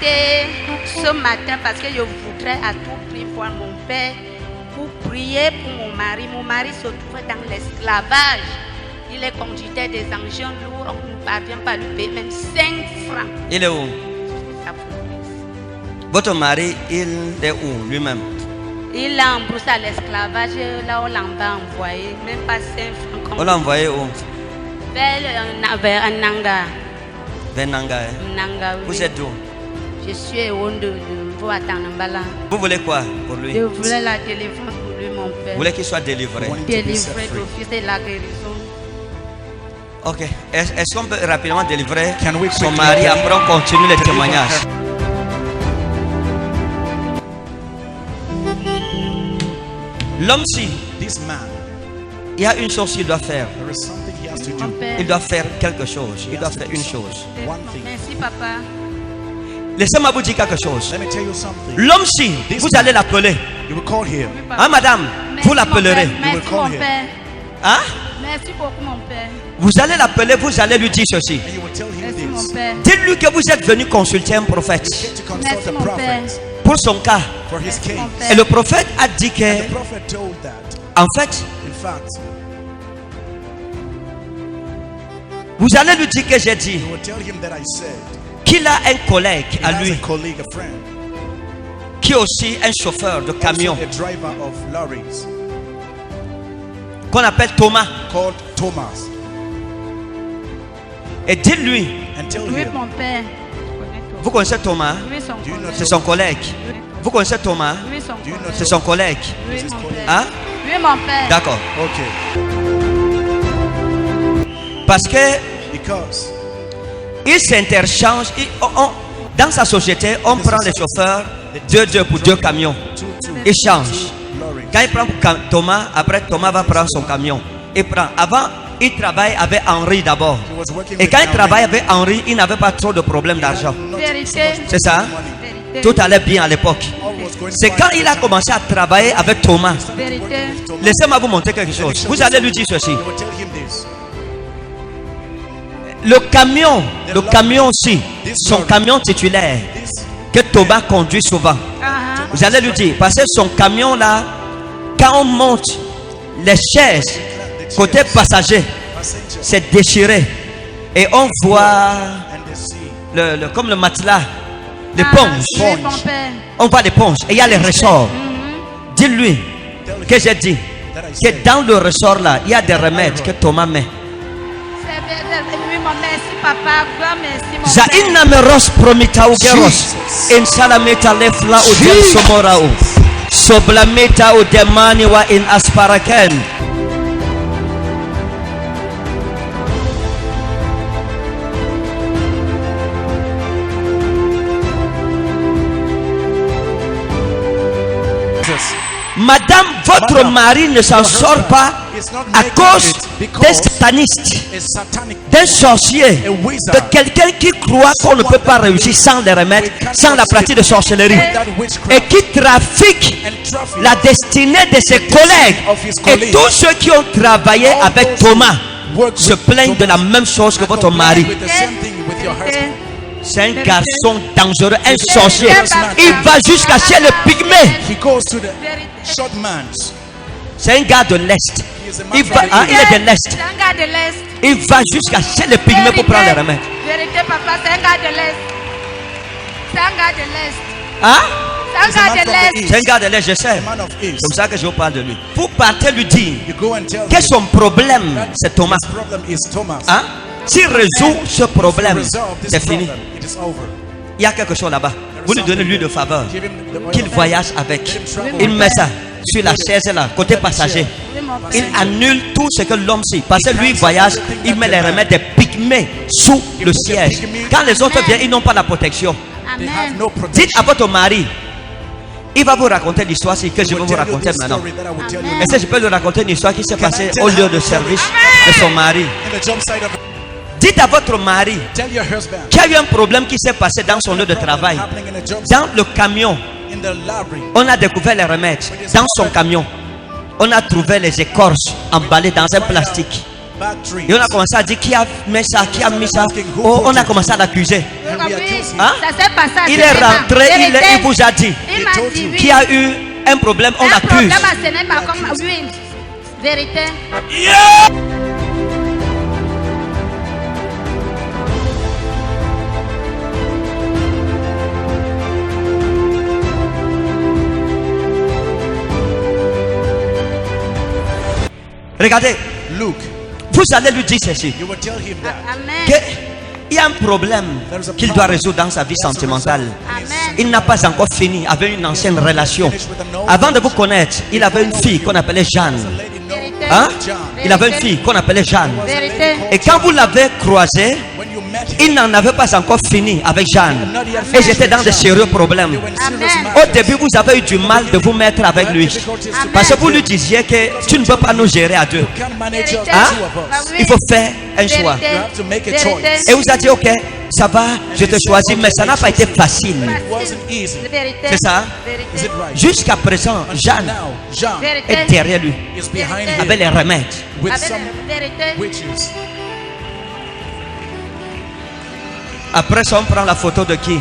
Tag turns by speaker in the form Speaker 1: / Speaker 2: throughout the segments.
Speaker 1: arrêté ce matin parce que je voudrais à tout prix voir mon père pour prier pour mon mari. Mon mari se trouvait dans l'esclavage. Il est conducteur des engins lourds. On ne parvient pas à lui payer même 5 francs.
Speaker 2: Il est où? Votre mari, il est où lui-même?
Speaker 1: Il a embroussé à l'esclavage. Là, on l'a envoyé. Même pas 5 francs.
Speaker 2: On l'a envoyé où?
Speaker 1: Vers Nanga.
Speaker 2: Vers Nanga.
Speaker 1: Nanga, oui.
Speaker 2: Vous êtes où?
Speaker 1: Je suis au de Voatanambala.
Speaker 2: Vous voulez quoi pour lui?
Speaker 1: Je voulais la délivrance pour lui, mon père.
Speaker 2: Vous voulez qu'il soit délivré?
Speaker 1: Délivré d'office et la guérison.
Speaker 2: Ok. Est-ce qu'on peut rapidement délivrer son mari? Après, on continue les témoignages. L'homme-ci, il y a une chose qu'il doit faire. Il doit faire quelque chose. Il doit faire une chose.
Speaker 1: Merci, papa.
Speaker 2: Laissez-moi vous dire quelque chose. L'homme-ci, vous allez l'appeler. Hein, madame? Vous l'appellerez.
Speaker 1: Merci, mon père.
Speaker 2: Hein?
Speaker 1: Merci beaucoup, mon père.
Speaker 2: Vous allez l'appeler, vous allez lui dire ceci.
Speaker 1: Merci, mon père.
Speaker 2: Dites-lui que vous êtes venu consulter un prophète.
Speaker 1: Merci, mon père.
Speaker 2: Pour son cas. Et le prophète a dit que, en fait, vous allez lui dire que j'ai dit qu'il a un collègue à lui qui est aussi un chauffeur de camion qu'on appelle Thomas. Et dites-lui,
Speaker 1: Oui, mon père.
Speaker 2: vous connaissez Thomas?
Speaker 1: Oui, son collègue.
Speaker 2: C'est son collègue. Vous connaissez Thomas?
Speaker 1: Oui, son collègue.
Speaker 2: C'est son collègue.
Speaker 1: Oui, mon père.
Speaker 2: Hein?
Speaker 1: Oui, mon père.
Speaker 2: D'accord. Parce que il s'interchange. Dans sa société, on prend les chauffeurs 2 pour 2 camions. Il change. Quand il prend Thomas, après Thomas va prendre son camion. Il prend. Avant, il travaille avec Henri d'abord. Et quand il travaille avec Henri, il n'avait pas trop de problèmes d'argent.
Speaker 1: Vérité.
Speaker 2: C'est ça?
Speaker 1: Vérité.
Speaker 2: Tout allait bien à l'époque. C'est quand il a commencé à travailler avec Thomas.
Speaker 1: Vérité.
Speaker 2: Laissez-moi vous montrer quelque chose. Vous allez lui dire ceci. Le camion aussi, son camion titulaire que Thomas conduit souvent. Vous allez lui dire, parce que son camion là, quand on monte les chaises, côté passager, c'est déchiré. Et on voit comme le matelas, l'éponge.
Speaker 1: Oui, mon père.
Speaker 2: On voit l'éponge et il y a les ressorts. Dis-lui que j'ai dit que dans le ressort là, il y a des remèdes que Thomas met.
Speaker 1: Oui, mon merci, papa. Grand merci, mon
Speaker 2: Zaina meros promitau geros. In salameta lefla udem somorau. Soblameta udemani wa in asparaken. Madame, votre mari ne s'en sort pas à cause d'un sataniste, d'un sorcier, de quelqu'un qui croit qu'on ne peut pas réussir sans les remèdes, sans la pratique de sorcellerie, et qui trafique la destinée de ses collègues. Et tous ceux qui ont travaillé avec Thomas se plaignent de la même chose que votre mari. C'est un garçon dangereux, un sorcier. Il va jusqu'à chez le pygmée. C'est un gars de l'Est. Il est de l'Est. Il va jusqu'à chez le pygmée pour prendre les remèdes.
Speaker 1: Vérité, papa, c'est un gars de l'Est. C'est un gars de l'Est.
Speaker 2: Hein?
Speaker 1: C'est un gars de l'Est.
Speaker 2: C'est un gars de l'Est, je sais. C'est comme ça que je vous parle de lui. Vous partez lui dire que son problème, c'est Thomas. Hein? S'il résout ce problème, c'est fini. Il y a quelque chose là-bas. Vous lui donnez l'huile de faveur. Qu'il voyage avec. Il met ça sur la chaise là, côté passager. Il annule tout ce que l'homme sait. Parce que lui voyage, il met les remèdes des pygmées sous le siège. Quand les autres viennent, ils n'ont pas la protection.
Speaker 1: Amen.
Speaker 2: Dites à votre mari, il va vous raconter l'histoire que je vais vous raconter maintenant. Est-ce que je peux lui raconter une histoire qui s'est passée au lieu de service de son mari? Dites à votre mari qu'il y a eu un problème qui s'est passé dans son lieu de travail. Dans le camion, on a découvert les remèdes. Dans son camion, on a trouvé les écorces emballées dans un plastique. Et on a commencé à dire qui a mis ça, qui a mis ça. Oh, on a commencé à l'accuser. Hein? Il est rentré, il vous a dit qui a eu un problème, on l'accuse. Yeah! Regardez,
Speaker 3: Luke,
Speaker 2: vous allez lui dire ceci.
Speaker 3: you will tell him that
Speaker 2: Il y a un problème qu'il doit résoudre dans sa vie sentimentale. Il n'a pas encore fini avec une ancienne relation. Avant de vous connaître, il avait une fille qu'on appelait Jeanne. Hein? Il avait une fille qu'on appelait Jeanne. Et quand vous l'avez croisée,
Speaker 3: when you met him,
Speaker 2: il n'en avait pas encore fini avec Jeanne. Et j'étais dans de sérieux problèmes. Au début, vous avez eu du mal de vous mettre avec lui. Parce que vous lui disiez que tu ne peux pas nous gérer à deux.
Speaker 3: you can't manage us,
Speaker 2: Hein?
Speaker 3: the two of us.
Speaker 2: Il faut faire un choix.
Speaker 3: You have to make a choice.
Speaker 2: Et vous a dit, ok, ça va, je te choisis, mais ça n'a pas été facile.
Speaker 3: It wasn't easy.
Speaker 2: C'est ça?
Speaker 3: Is it right?
Speaker 2: Jusqu'à présent, Jeanne
Speaker 3: Now, John
Speaker 2: est derrière lui,
Speaker 3: is behind him
Speaker 2: avec les remèdes.
Speaker 3: with some witches.
Speaker 2: Après ça, on prend la photo de qui?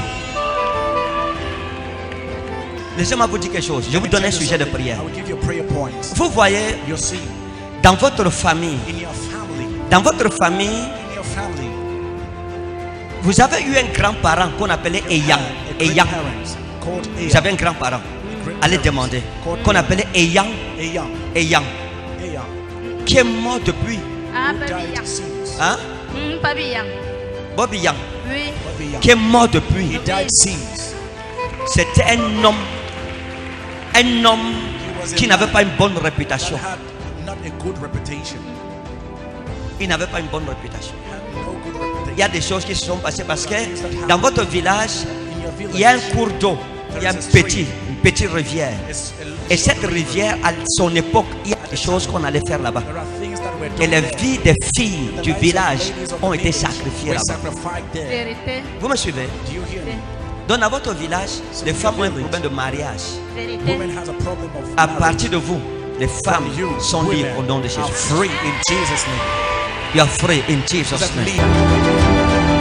Speaker 2: Laissez-moi vous dire quelque chose. Je vous donne un sujet de prière.
Speaker 3: I will give you prayer points.
Speaker 2: Vous voyez,
Speaker 3: You see,
Speaker 2: dans votre famille,
Speaker 3: in your family,
Speaker 2: vous avez eu un grand-parent qu'on appelait Eyang. Eyang.
Speaker 3: parents called
Speaker 2: Vous avez un grand-parent. Allez demander. Qu'on appelait Eyang.
Speaker 3: Eyang.
Speaker 2: Eyang.
Speaker 3: Eyang.
Speaker 2: Qui est mort depuis.
Speaker 3: Died since.
Speaker 2: Hein? Bobby Yang.
Speaker 3: Bobby Young.
Speaker 2: Qui est mort depuis.
Speaker 3: He died since.
Speaker 2: C'était un homme qui n'avait pas une bonne réputation.
Speaker 3: Had not a good reputation.
Speaker 2: Il n'avait pas une bonne réputation.
Speaker 3: Had no good reputation.
Speaker 2: Il y a des choses qui se sont passées parce que dans votre village,
Speaker 3: In your village,
Speaker 2: il y a un cours d'eau, il y a une petite rivière. Et cette rivière, à son époque, il y a des choses qu'on allait faire là-bas.
Speaker 3: there are things that were
Speaker 2: Et
Speaker 3: done
Speaker 2: les
Speaker 3: there.
Speaker 2: vies des filles
Speaker 3: The
Speaker 2: du
Speaker 3: lives of
Speaker 2: village
Speaker 3: ladies of the
Speaker 2: ont été
Speaker 3: village
Speaker 2: sacrifiées
Speaker 3: were
Speaker 2: là-bas.
Speaker 3: sacrificed there.
Speaker 2: Vous me suivez?
Speaker 3: Do you hear me?
Speaker 2: Donc dans votre village, les femmes ont un problème de mariage.
Speaker 3: Women has a problem of
Speaker 2: À
Speaker 3: marriage.
Speaker 2: partir de vous, les femmes
Speaker 3: You,
Speaker 2: sont libres au nom de
Speaker 3: women, are
Speaker 2: Jésus.
Speaker 3: free in Jesus' name.
Speaker 2: You are free in Jesus'
Speaker 3: That
Speaker 2: name.
Speaker 3: lead-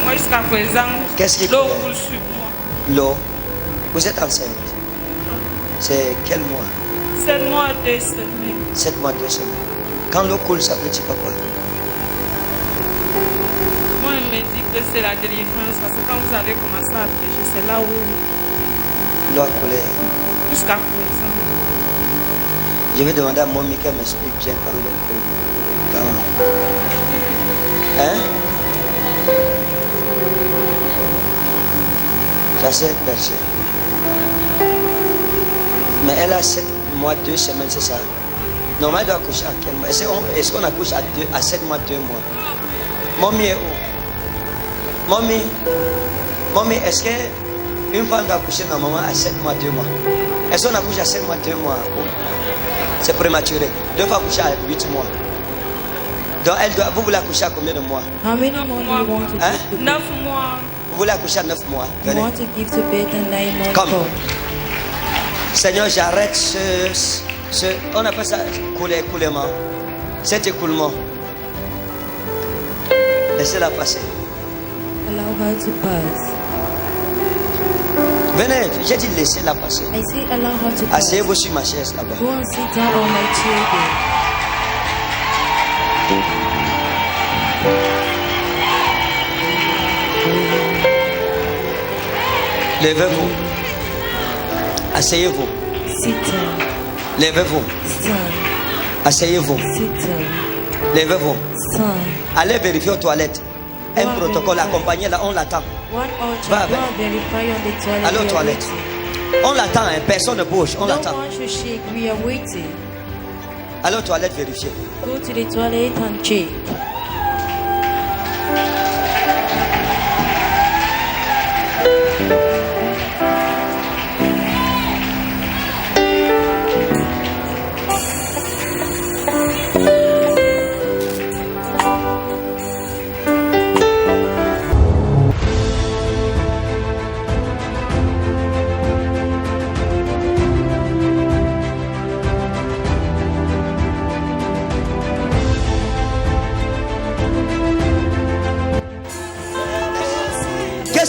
Speaker 4: Moi, jusqu'à présent,
Speaker 2: Qu'est-ce qui
Speaker 4: l'eau
Speaker 2: fait?
Speaker 4: coule sur moi.
Speaker 2: L'eau. Vous êtes enceinte. C'est quel mois?
Speaker 4: 7 mois, 2 semaines.
Speaker 2: 7 mois, 2 semaines. Quand l'eau coule, ça veut dire quoi?
Speaker 4: Moi, il me dit que c'est la délivrance parce que quand vous avez commencé à prêcher, c'est là où,
Speaker 2: L'eau a coulé.
Speaker 4: jusqu'à présent.
Speaker 2: Je vais demander à mon ami qu'elle m'explique bien quand l'eau coule. Quand... Hein? Ça s'est percé. Mais elle a 7 mois, 2 semaines, c'est ça? Normalement, elle doit accoucher à quel mois? Est-ce qu'on accouche à 7 mois, 2 mois? Mommy est où? Mommy, est-ce qu'une femme doit accoucher normalement à 7 mois, 2 mois? Est-ce qu'on accouche à 7 mois, 2 mois? C'est prématuré. Deux fois accoucher à 8 mois. Donc, vous voulez accoucher à combien de mois?
Speaker 5: How many more do you want to
Speaker 2: Hein?
Speaker 5: give to
Speaker 4: 9 mois.
Speaker 2: Vous voulez accoucher à 9 mois?
Speaker 5: You
Speaker 2: Venez.
Speaker 5: want to give to birth a 9 month
Speaker 2: Come.
Speaker 5: old.
Speaker 2: Seigneur, j'arrête on appelle ça écoulement. Cet écoulement. Laissez-la passer.
Speaker 5: Allow her to pass.
Speaker 2: Venez, j'ai dit laissez-la passer.
Speaker 5: I say allow her to pass.
Speaker 2: Asseyez-vous sur ma chaise là-bas.
Speaker 5: Go and sit down on my chair there.
Speaker 2: Levez-vous. Asseyez-vous.
Speaker 5: Sit down.
Speaker 2: Levez-vous.
Speaker 5: Stand.
Speaker 2: Asseyez-vous.
Speaker 5: Sit down.
Speaker 2: Levez-vous.
Speaker 5: Stand.
Speaker 2: Allez vérifier aux toilettes. Un protocole accompagné là, on l'attend.
Speaker 5: One
Speaker 2: Va
Speaker 5: altar. Go
Speaker 2: avec.
Speaker 5: and verify on the toilet.
Speaker 2: Allez aux
Speaker 5: We are
Speaker 2: toilettes.
Speaker 5: waiting.
Speaker 2: On l'attend, hein. Personne ne bouge, on
Speaker 5: No
Speaker 2: l'attend.
Speaker 5: one should shake. We are waiting.
Speaker 2: Allez aux toilettes vérifier.
Speaker 5: Go to the toilet and check.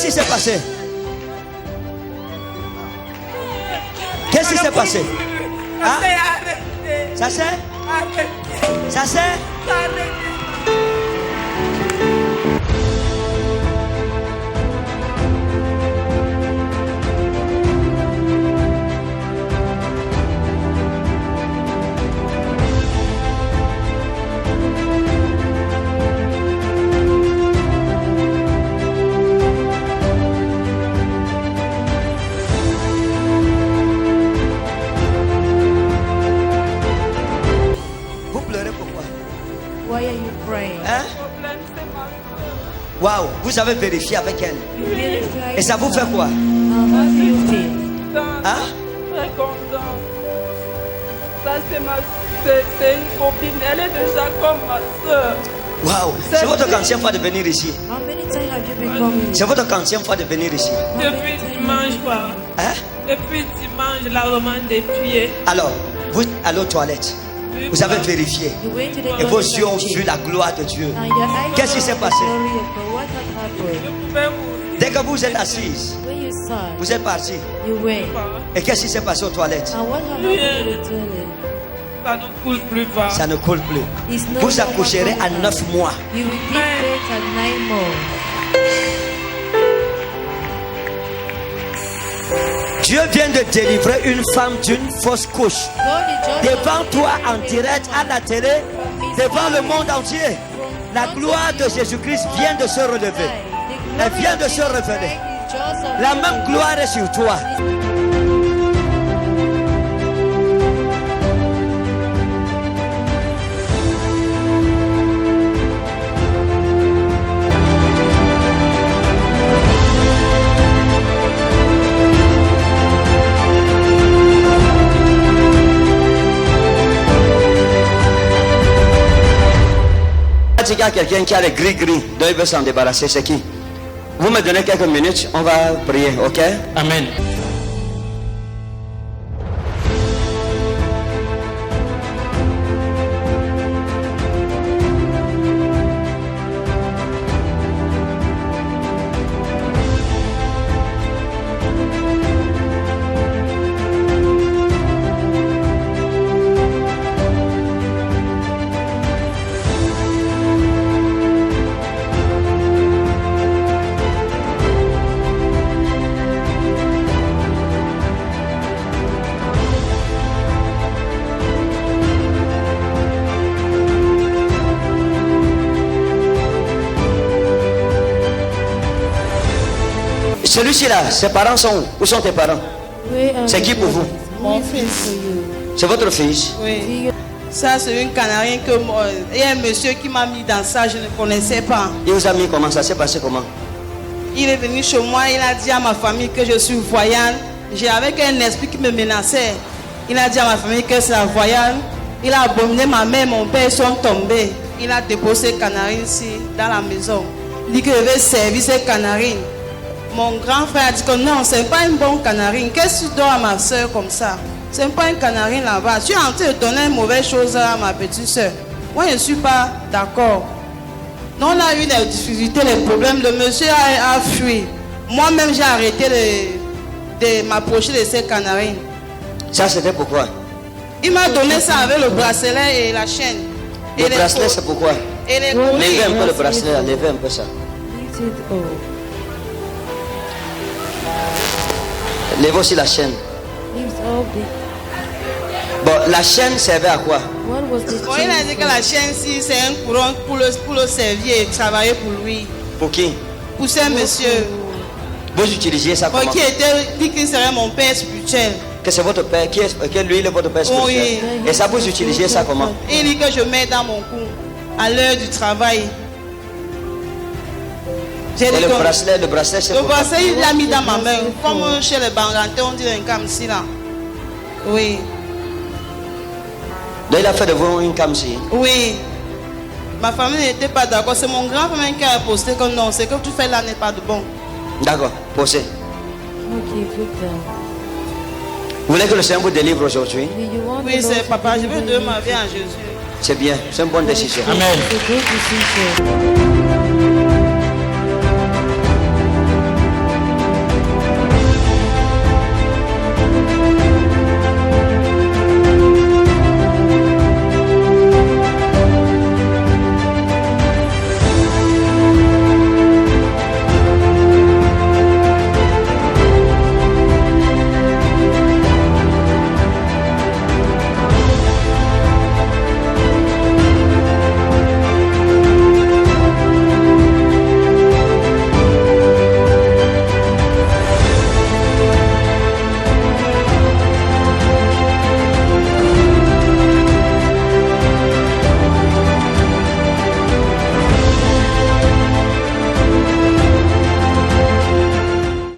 Speaker 2: qui s'est passé? Qu'est-ce qui s'est passé? Hein? Ça c'est? Ça c'est? Waouh, vous avez vérifié avec elle. Et ça vous fait quoi? Hein?
Speaker 4: Très content. Ça c'est une copine, elle est déjà comme ma soeur.
Speaker 2: Waouh, c'est votre quantième fois de venir ici? C'est votre quantième fois de venir ici?
Speaker 4: Depuis dimanche, quoi.
Speaker 2: Hein?
Speaker 4: Depuis dimanche, la romane des pieds.
Speaker 2: Alors, vous allez aux toilettes. Vous avez vérifié. Et vos yeux ont vu la gloire de Dieu. Qu'est-ce qui s'est passé? Dès que vous êtes assise, vous êtes parti. Et qu'est-ce qui s'est passé aux toilettes?
Speaker 4: Ça ne coule plus pas.
Speaker 2: Ça ne coule plus. Vous accoucherez à 9 mois. Dieu vient de délivrer une femme d'une fausse couche. Devant toi en direct à la télé, devant le monde entier. La gloire de Jésus-Christ vient de se relever. Elle vient de se révéler. La même gloire est sur toi. Il y a quelqu'un qui a les gris-gris, dont il veut s'en débarrasser, c'est qui? Vous me donnez quelques minutes, on va prier, ok? Amen. Celui-ci là, ses parents sont où? Où sont tes parents? C'est qui pour vous?
Speaker 6: Mon fils.
Speaker 2: C'est votre fils?
Speaker 6: Oui. Ça, c'est une canarine que moi. Il y a un monsieur qui m'a mis dans ça, je ne connaissais pas.
Speaker 2: Il vous a mis comment? Ça s'est passé comment?
Speaker 6: Il est venu chez moi, il a dit à ma famille que je suis voyante. J'avais un esprit qui me menaçait. Il a dit à ma famille que c'est la voyante. Il a abominé ma mère, mon père, ils sont tombés. Il a déposé canarine ici, dans la maison. Il dit que je vais servir ces canarines. Mon grand frère a dit que non, ce n'est pas une bonne canarine. Qu'est-ce que tu donnes à ma soeur comme ça? Ce n'est pas une canarine là-bas. Tu es en train de donner une mauvaise chose à ma petite soeur. Moi, je ne suis pas d'accord. Non, on a eu des difficultés, des problèmes. Le monsieur a fui. Moi-même, j'ai arrêté de m'approcher de ces canarines.
Speaker 2: Ça, c'était pourquoi?
Speaker 6: Il m'a donné ça avec le bracelet et la chaîne.
Speaker 2: Le bracelet, c'est pourquoi?
Speaker 6: Et les
Speaker 2: levez un peu le bracelet, levez un peu ça. Levez aussi la chaîne. Bon, la chaîne servait à quoi?
Speaker 6: Bon, il a dit que la chaîne, si c'est un courant pour le servir et travailler pour lui.
Speaker 2: Pour qui?
Speaker 6: Pour ce monsieur.
Speaker 2: Vous utilisiez ça comment?
Speaker 6: Qui dit qu'il serait mon père spirituel.
Speaker 2: Que c'est votre père, que lui il est votre père spirituel.
Speaker 6: Oui.
Speaker 2: Et ça, vous utilisiez ça comment?
Speaker 6: Il dit que je mets dans mon cou à l'heure du travail.
Speaker 2: Et le bracelet, c'est
Speaker 6: le bracelet, il l'a mis dans ma main. Comme chez les Bangantais, on dit un cam ici là. Oui.
Speaker 2: Donc il a fait de vous une camsi?
Speaker 6: Oui. Ma famille n'était pas d'accord. C'est mon grand frère qui a posté que non, ce que tu fais là n'est pas de bon.
Speaker 2: D'accord, posez.
Speaker 5: Okay, put down.
Speaker 2: Vous voulez que le Seigneur vous délivre aujourd'hui?
Speaker 6: Oui, c'est papa, je veux donner ma vie à Jésus.
Speaker 2: C'est bien, c'est une bonne décision.
Speaker 5: Amen. It's a good decision.